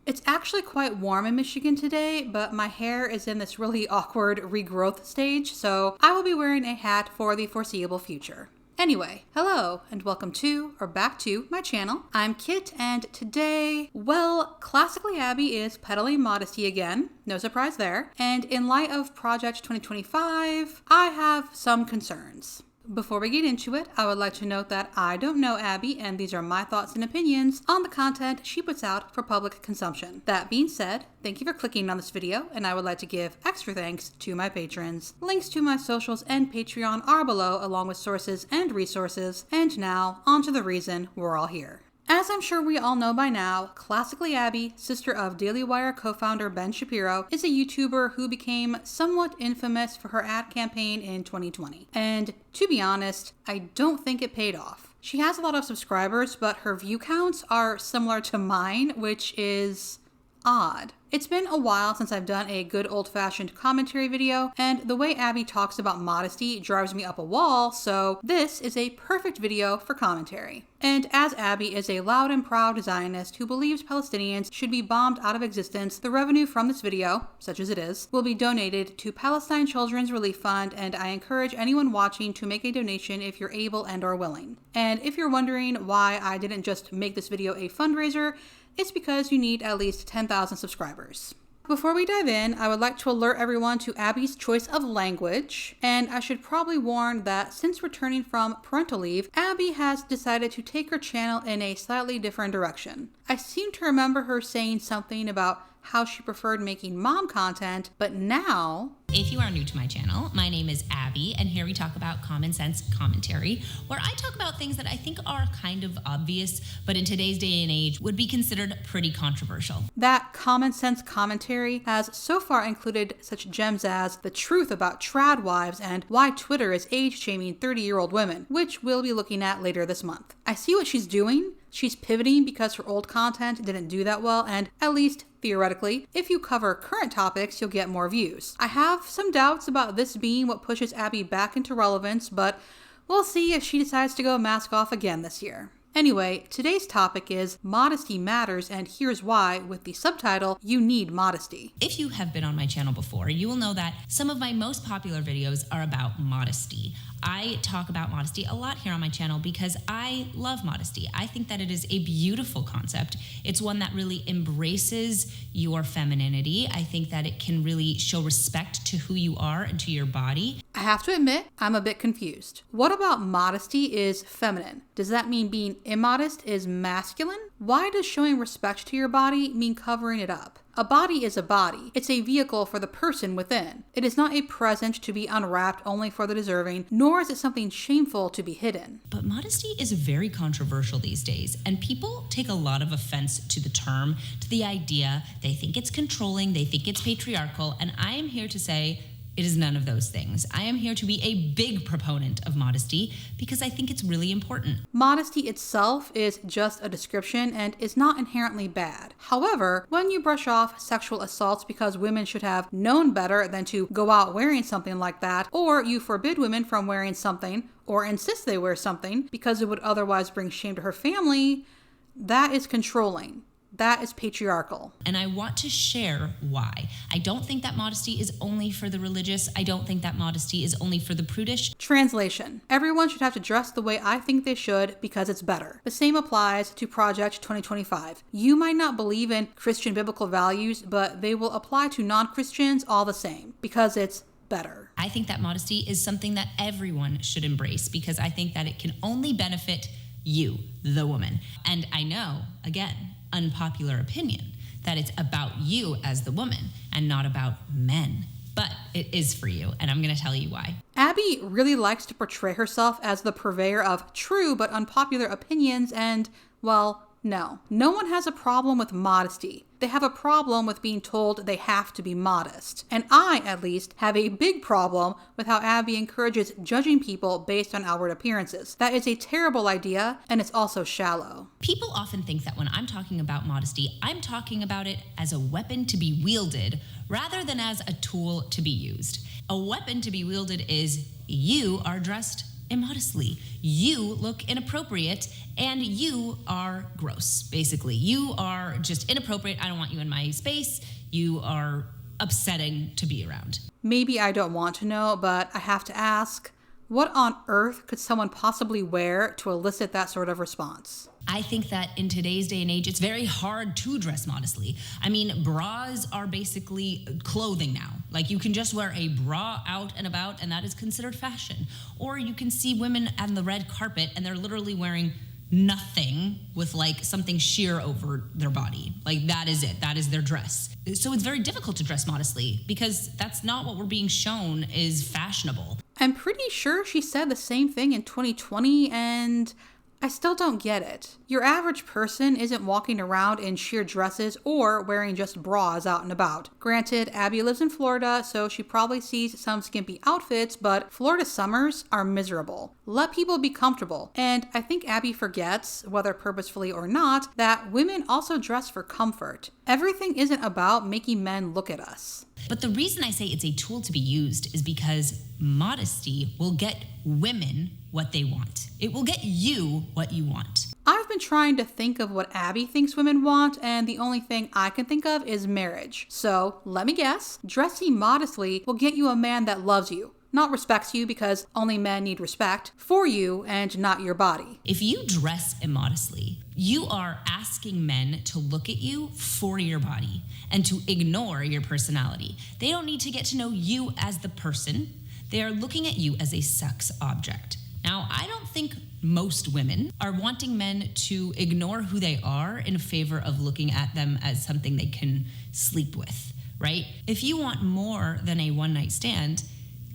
It's actually quite warm in Michigan today, but my hair is in this really awkward regrowth stage, so I will be wearing a hat for the foreseeable future. Anyway, hello and welcome to, or back to, my channel. I'm Kit, and today, well, classically Abby is peddling modesty again, no surprise there, and in light of Project 2025, I have some concerns. Before we get into it, I would like to note that I don't know Abby, and these are my thoughts and opinions on the content she puts out for public consumption. That being said, thank you for clicking on this video, and I would like to give extra thanks to my patrons. Links to my socials and Patreon are below, along with sources and resources. And now, on to the reason we're all here. As I'm sure we all know by now, Classically Abby, sister of Daily Wire co-founder Ben Shapiro, is a YouTuber who became somewhat infamous for her ad campaign in 2020. And to be honest, I don't think it paid off. She has a lot of subscribers, but her view counts are similar to mine, which is odd. It's been a while since I've done a good old-fashioned commentary video, and the way Abby talks about modesty drives me up a wall, so this is a perfect video for commentary. And as Abby is a loud and proud Zionist who believes Palestinians should be bombed out of existence, the revenue from this video, such as it is, will be donated to Palestine Children's Relief Fund, and I encourage anyone watching to make a donation if you're able and or willing. And if you're wondering why I didn't just make this video a fundraiser, it's because you need at least 10,000 subscribers. Before we dive in, I would like to alert everyone to Abby's choice of language, and I should probably warn that since returning from parental leave, Abby has decided to take her channel in a slightly different direction. I seem to remember her saying something about how she preferred making mom content, but now... If you are new to my channel, my name is Abby, and here we talk about common sense commentary, where I talk about things that I think are kind of obvious, but in today's day and age would be considered pretty controversial. That common sense commentary has so far included such gems as the truth about trad wives and why Twitter is age-shaming 30-year-old women, which we'll be looking at later this month. I see what she's doing. She's pivoting because her old content didn't do that well, and at least theoretically, if you cover current topics, you'll get more views. I have some doubts about this being what pushes Abby back into relevance, but we'll see if she decides to go mask off again this year. Anyway, today's topic is Modesty Matters, and here's why, with the subtitle, You Need Modesty. If you have been on my channel before, you will know that some of my most popular videos are about modesty. I talk about modesty a lot here on my channel because I love modesty. I think that it is a beautiful concept. It's one that really embraces your femininity. I think that it can really show respect to who you are and to your body. I have to admit, I'm a bit confused. What about modesty is feminine? Does that mean being immodest is masculine? Why does showing respect to your body mean covering it up? A body is a body. It's a vehicle for the person within. It is not a present to be unwrapped only for the deserving, nor is it something shameful to be hidden. But modesty is very controversial these days, and people take a lot of offense to the term, to the idea. They think it's controlling, they think it's patriarchal, and I am here to say, it is none of those things. I am here to be a big proponent of modesty because I think it's really important. Modesty itself is just a description and is not inherently bad. However, when you brush off sexual assaults because women should have known better than to go out wearing something like that, or you forbid women from wearing something, or insist they wear something because it would otherwise bring shame to her family, that is controlling. That is patriarchal. And I want to share why. I don't think that modesty is only for the religious. I don't think that modesty is only for the prudish. Translation. Everyone should have to dress the way I think they should because it's better. The same applies to Project 2025. You might not believe in Christian biblical values, but they will apply to non-Christians all the same because it's better. I think that modesty is something that everyone should embrace because I think that it can only benefit you, the woman. And I know, again, unpopular opinion, that it's about you as the woman and not about men. But it is for you, and I'm going to tell you why. Abby really likes to portray herself as the purveyor of true but unpopular opinions, and, well, no. No one has a problem with modesty. They have a problem with being told they have to be modest. And I, at least, have a big problem with how Abby encourages judging people based on outward appearances. That is a terrible idea, and it's also shallow. People often think that when I'm talking about modesty, I'm talking about it as a weapon to be wielded rather than as a tool to be used. A weapon to be wielded is you are dressed immodestly. You look inappropriate and you are gross, basically. You are just inappropriate. I don't want you in my space. You are upsetting to be around. Maybe I don't want to know, but I have to ask, what on earth could someone possibly wear to elicit that sort of response? I think that in today's day and age, it's very hard to dress modestly. I mean, bras are basically clothing now. Like, you can just wear a bra out and about, and that is considered fashion. Or you can see women on the red carpet, and they're literally wearing nothing with like something sheer over their body. Like, that is it. That is their dress. So it's very difficult to dress modestly because that's not what we're being shown is fashionable. I'm pretty sure she said the same thing in 2020, and I still don't get it. Your average person isn't walking around in sheer dresses or wearing just bras out and about. Granted, Abby lives in Florida, so she probably sees some skimpy outfits, but Florida summers are miserable. Let people be comfortable. And I think Abby forgets, whether purposefully or not, that women also dress for comfort. Everything isn't about making men look at us. But the reason I say it's a tool to be used is because modesty will get women what they want. It will get you what you want. I've been trying to think of what Abby thinks women want, and the only thing I can think of is marriage. So, let me guess, dressing modestly will get you a man that loves you, not respects you because only men need respect, for you and not your body. If you dress immodestly, you are asking men to look at you for your body and to ignore your personality. They don't need to get to know you as the person. They are looking at you as a sex object. Now, I don't think most women are wanting men to ignore who they are in favor of looking at them as something they can sleep with, right? If you want more than a one-night stand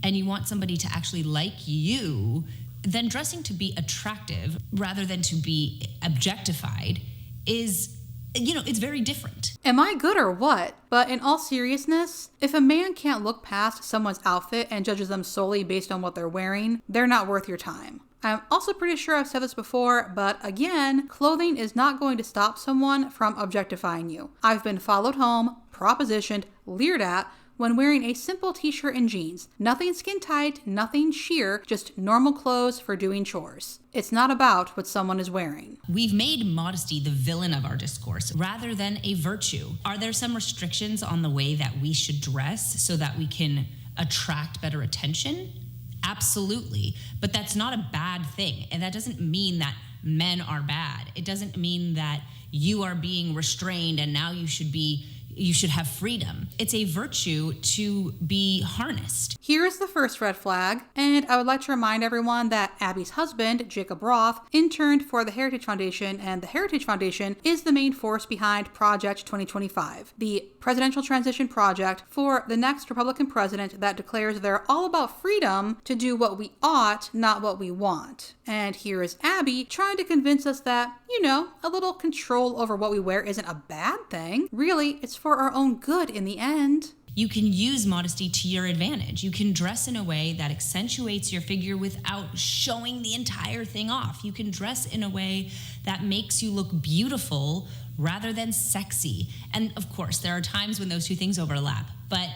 and you want somebody to actually like you, then dressing to be attractive rather than to be objectified is, it's very different. Am I good or what? But in all seriousness, if a man can't look past someone's outfit and judges them solely based on what they're wearing, they're not worth your time. I'm also pretty sure I've said this before, but again, clothing is not going to stop someone from objectifying you. I've been followed home, propositioned, leered at, when wearing a simple t-shirt and jeans. Nothing skin tight, nothing sheer, just normal clothes for doing chores. It's not about what someone is wearing. We've made modesty the villain of our discourse rather than a virtue. Are there some restrictions on the way that we should dress so that we can attract better attention? Absolutely. But that's not a bad thing. And that doesn't mean that men are bad. It doesn't mean that you are being restrained and now you should have freedom. It's a virtue to be harnessed. Here is the first red flag, and I would like to remind everyone that Abby's husband, Jacob Roth, interned for the Heritage Foundation, and the Heritage Foundation is the main force behind Project 2025, the presidential transition project for the next Republican president that declares they're all about freedom to do what we ought, not what we want. And here is Abby trying to convince us that, a little control over what we wear isn't a bad thing. Really, it's for our own good in the end. You can use modesty to your advantage. You can dress in a way that accentuates your figure without showing the entire thing off. You can dress in a way that makes you look beautiful rather than sexy. And of course, there are times when those two things overlap. But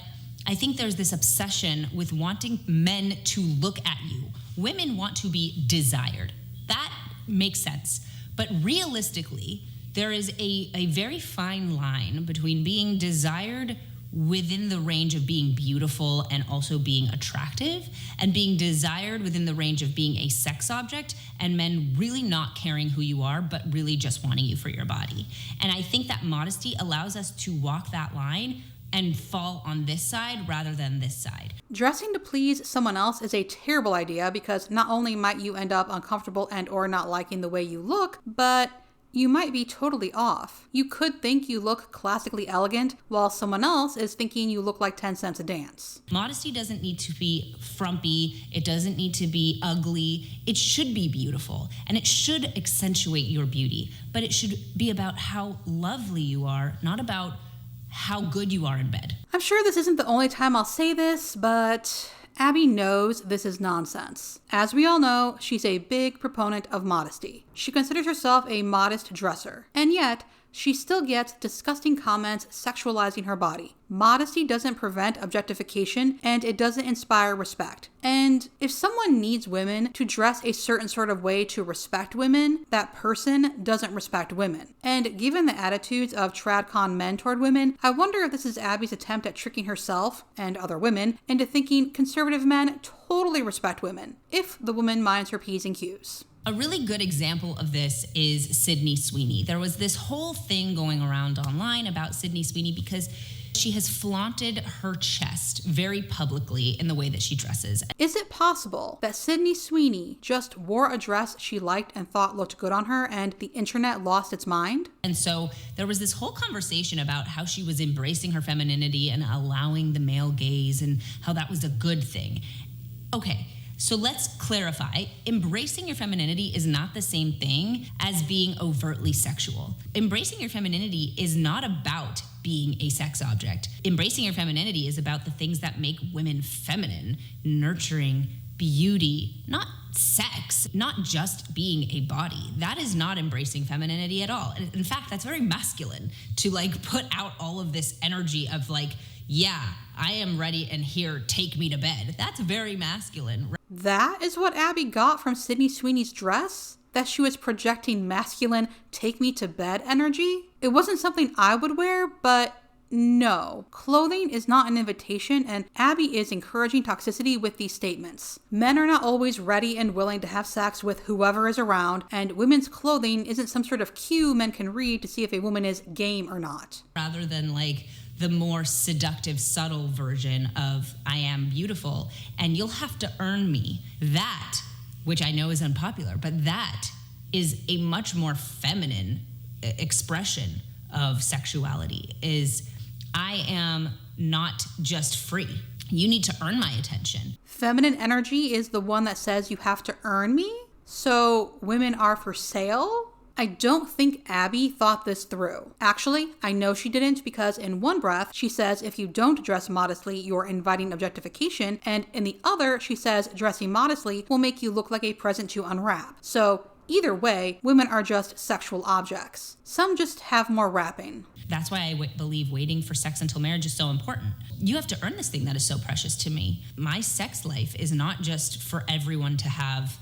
I think there's this obsession with wanting men to look at you. Women want to be desired. That makes sense. But realistically, there is a very fine line between being desired within the range of being beautiful and also being attractive, and being desired within the range of being a sex object and men really not caring who you are, but really just wanting you for your body. And I think that modesty allows us to walk that line and fall on this side rather than this side. Dressing to please someone else is a terrible idea because not only might you end up uncomfortable and or not liking the way you look, but you might be totally off. You could think you look classically elegant while someone else is thinking you look like 10 cents a dance. Modesty doesn't need to be frumpy. It doesn't need to be ugly. It should be beautiful and it should accentuate your beauty, but it should be about how lovely you are, not about how good you are in bed. I'm sure this isn't the only time I'll say this, but Abby knows this is nonsense. As we all know, she's a big proponent of modesty. She considers herself a modest dresser. And yet, she still gets disgusting comments sexualizing her body. Modesty doesn't prevent objectification, and it doesn't inspire respect. And if someone needs women to dress a certain sort of way to respect women, that person doesn't respect women. And given the attitudes of tradcon men toward women, I wonder if this is Abby's attempt at tricking herself and other women into thinking conservative men totally respect women, if the woman minds her P's and Q's. A really good example of this is Sydney Sweeney. There was this whole thing going around online about Sydney Sweeney because she has flaunted her chest very publicly in the way that she dresses. Is it possible that Sydney Sweeney just wore a dress she liked and thought looked good on her and the internet lost its mind? And so there was this whole conversation about how she was embracing her femininity and allowing the male gaze and how that was a good thing. Okay. So let's clarify, embracing your femininity is not the same thing as being overtly sexual. Embracing your femininity is not about being a sex object. Embracing your femininity is about the things that make women feminine, nurturing, beauty, not sex, not just being a body. That is not embracing femininity at all. In fact, that's very masculine to put out all of this energy of yeah, I am ready and here, take me to bed. That's very masculine. That is what Abby got from Sydney Sweeney's dress? That she was projecting masculine, take me to bed energy? It wasn't something I would wear, but no. Clothing is not an invitation, and Abby is encouraging toxicity with these statements. Men are not always ready and willing to have sex with whoever is around, and women's clothing isn't some sort of cue men can read to see if a woman is game or not. Rather than the more seductive, subtle version of I am beautiful and you'll have to earn me. That, which I know is unpopular, but that is a much more feminine expression of sexuality, is I am not just free. You need to earn my attention. Feminine energy is the one that says you have to earn me? So women are for sale? I don't think Abby thought this through. Actually, I know she didn't, because in one breath, she says if you don't dress modestly, you're inviting objectification, and in the other, she says dressing modestly will make you look like a present to unwrap. So either way, women are just sexual objects. Some just have more wrapping. That's why I believe waiting for sex until marriage is so important. You have to earn this thing that is so precious to me. My sex life is not just for everyone to have,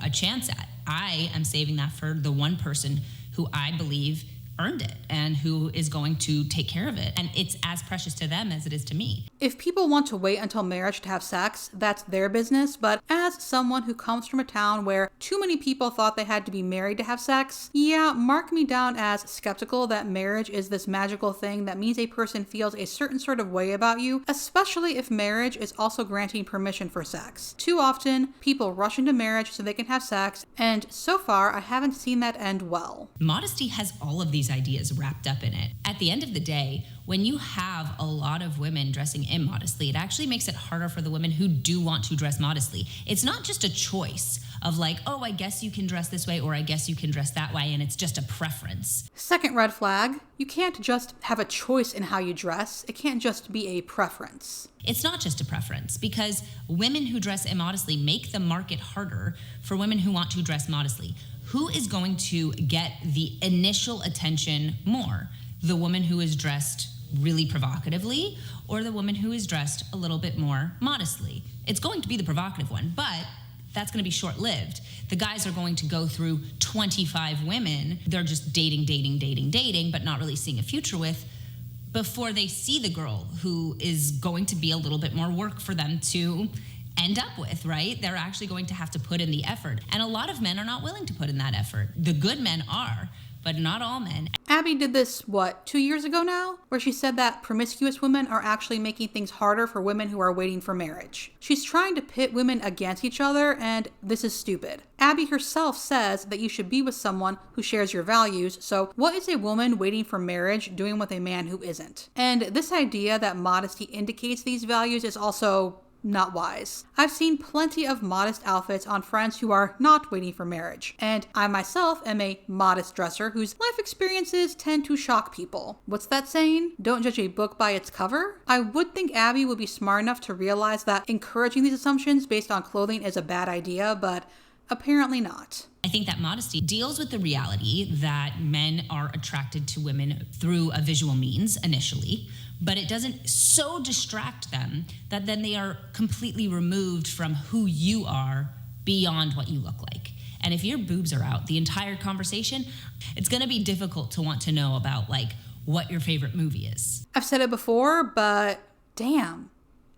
a chance at. I am saving that for the one person who I believe earned it and who is going to take care of it. And it's as precious to them as it is to me. If people want to wait until marriage to have sex, that's their business. But as someone who comes from a town where too many people thought they had to be married to have sex, yeah, mark me down as skeptical that marriage is this magical thing that means a person feels a certain sort of way about you, especially if marriage is also granting permission for sex. Too often, people rush into marriage so they can have sex, and so far, I haven't seen that end well. Modesty has all of these ideas wrapped up in it. At the end of the day, when you have a lot of women dressing immodestly, it actually makes it harder for the women who do want to dress modestly. It's not just a choice of I guess you can dress this way or I guess you can dress that way, and it's just a preference. Second red flag, you can't just have a choice in how you dress. It can't just be a preference. It's not just a preference, because women who dress immodestly make the market harder for women who want to dress modestly. Who is going to get the initial attention more? The woman who is dressed really provocatively or the woman who is dressed a little bit more modestly? It's going to be the provocative one, but that's going to be short-lived. The guys are going to go through 25 women they're just dating, but not really seeing a future with, before they see the girl who is going to be a little bit more work for them to end up with, right? They're actually going to have to put in the effort. And a lot of men are not willing to put in that effort. The good men are, but not all men. Abby did this, 2 years ago now? Where she said that promiscuous women are actually making things harder for women who are waiting for marriage. She's trying to pit women against each other, and this is stupid. Abby herself says that you should be with someone who shares your values, so what is a woman waiting for marriage doing with a man who isn't? And this idea that modesty indicates these values is also not wise. I've seen plenty of modest outfits on friends who are not waiting for marriage, and I myself am a modest dresser whose life experiences tend to shock people. What's that saying? Don't judge a book by its cover? I would think Abby would be smart enough to realize that encouraging these assumptions based on clothing is a bad idea, but Apparently not. I think that modesty deals with the reality that men are attracted to women through a visual means initially, but it doesn't so distract them that then they are completely removed from who you are beyond what you look like. And if your boobs are out the entire conversation, it's going to be difficult to want to know about like what your favorite movie is. I've said it before, but damn,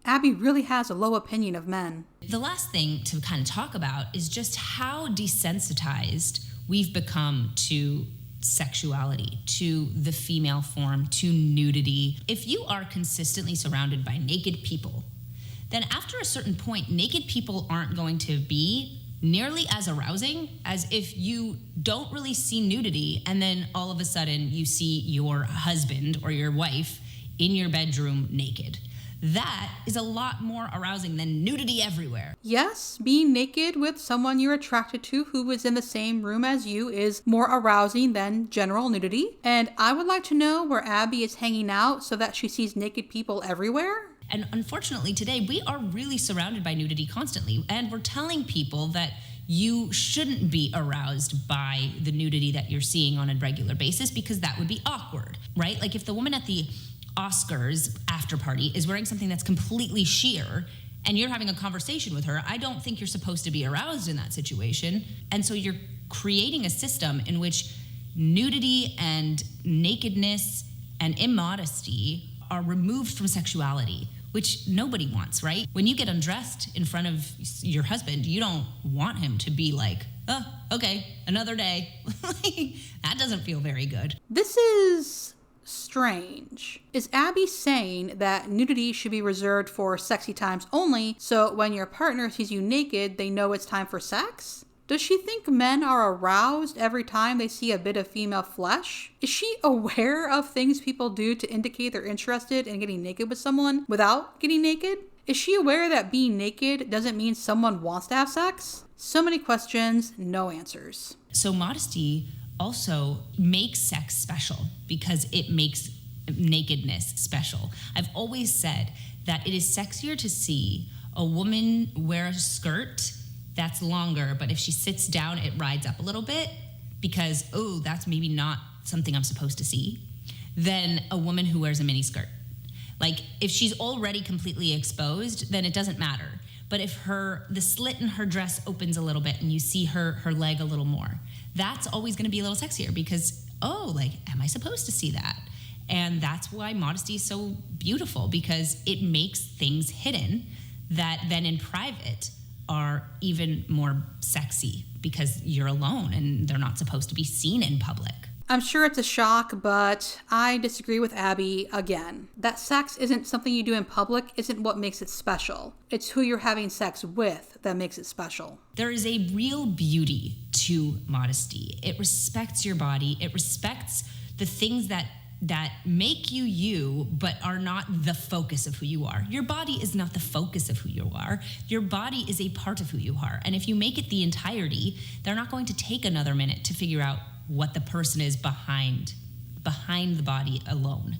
Abby really has a low opinion of men. The last thing to kind of talk about is just how desensitized we've become to sexuality, to the female form, to nudity. If you are consistently surrounded by naked people, then after a certain point, naked people aren't going to be nearly as arousing as if you don't really see nudity and then all of a sudden you see your husband or your wife in your bedroom naked. That is a lot more arousing than nudity everywhere. Yes, being naked with someone you're attracted to who is in the same room as you is more arousing than general nudity. And I would like to know where Abby is hanging out so that she sees naked people everywhere. And unfortunately today, we are really surrounded by nudity constantly. And we're telling people that you shouldn't be aroused by the nudity that you're seeing on a regular basis because that would be awkward, right? Like if the woman at the Oscars after party is wearing something that's completely sheer and you're having a conversation with her, I don't think you're supposed to be aroused in that situation. And so you're creating a system in which nudity and nakedness and immodesty are removed from sexuality, which nobody wants, right? When you get undressed in front of your husband, you don't want him to be like, oh, okay, another day. That doesn't feel very good. This is strange. Is Abby saying that nudity should be reserved for sexy times only, so when your partner sees you naked, they know it's time for sex? Does she think men are aroused every time they see a bit of female flesh? Is she aware of things people do to indicate they're interested in getting naked with someone without getting naked? Is she aware that being naked doesn't mean someone wants to have sex? So many questions, no answers. So modesty also makes sex special because it makes nakedness special. I've always said that it is sexier to see a woman wear a skirt that's longer, but if she sits down, it rides up a little bit because, oh, that's maybe not something I'm supposed to see, than a woman who wears a mini skirt. Like, if she's already completely exposed, then it doesn't matter. But if the slit in her dress opens a little bit and you see her leg a little more, that's always going to be a little sexier because, oh, like, am I supposed to see that? And that's why modesty is so beautiful, because it makes things hidden that then in private are even more sexy because you're alone and they're not supposed to be seen in public. I'm sure it's a shock, but I disagree with Abby again. That sex isn't something you do in public isn't what makes it special. It's who you're having sex with that makes it special. There is a real beauty to modesty. It respects your body. It respects the things that make you you, but are not the focus of who you are. Your body is not the focus of who you are. Your body is a part of who you are. And if you make it the entirety, they're not going to take another minute to figure out what the person is behind the body alone.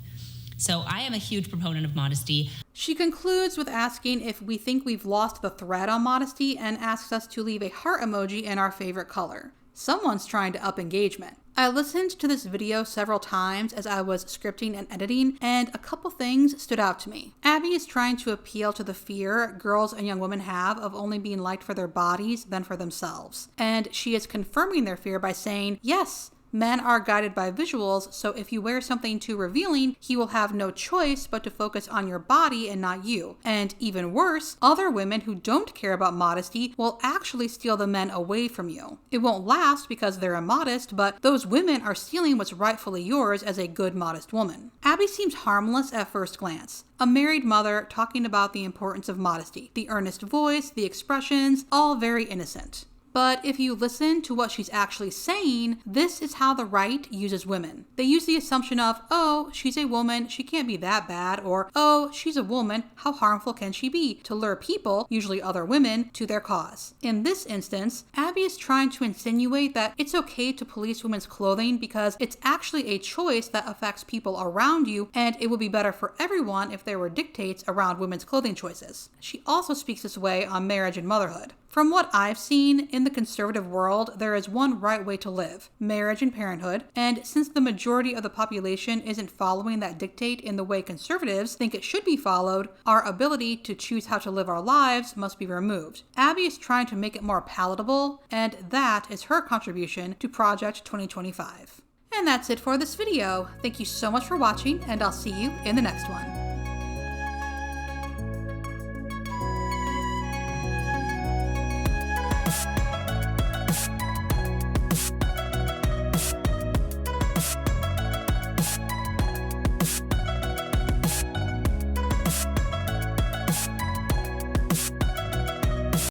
So I am a huge proponent of modesty. She concludes with asking if we think we've lost the thread on modesty and asks us to leave a heart emoji in our favorite color. Someone's trying to up engagement. I listened to this video several times as I was scripting and editing, and a couple things stood out to me. Abby is trying to appeal to the fear girls and young women have of only being liked for their bodies than for themselves. And she is confirming their fear by saying, yes, men are guided by visuals, so if you wear something too revealing, he will have no choice but to focus on your body and not you. And even worse, other women who don't care about modesty will actually steal the men away from you. It won't last because they're immodest, but those women are stealing what's rightfully yours as a good, modest woman. Abby seems harmless at first glance. A married mother talking about the importance of modesty. The earnest voice, the expressions, all very innocent. But if you listen to what she's actually saying, this is how the right uses women. They use the assumption of, oh, she's a woman, she can't be that bad, or, oh, she's a woman, how harmful can she be, to lure people, usually other women, to their cause. In this instance, Abby is trying to insinuate that it's okay to police women's clothing because it's actually a choice that affects people around you, and it would be better for everyone if there were dictates around women's clothing choices. She also speaks this way on marriage and motherhood. From what I've seen, in the conservative world, there is one right way to live: marriage and parenthood, and since the majority of the population isn't following that dictate in the way conservatives think it should be followed, our ability to choose how to live our lives must be removed. Abby is trying to make it more palatable, and that is her contribution to Project 2025. And that's it for this video. Thank you so much for watching, and I'll see you in the next one.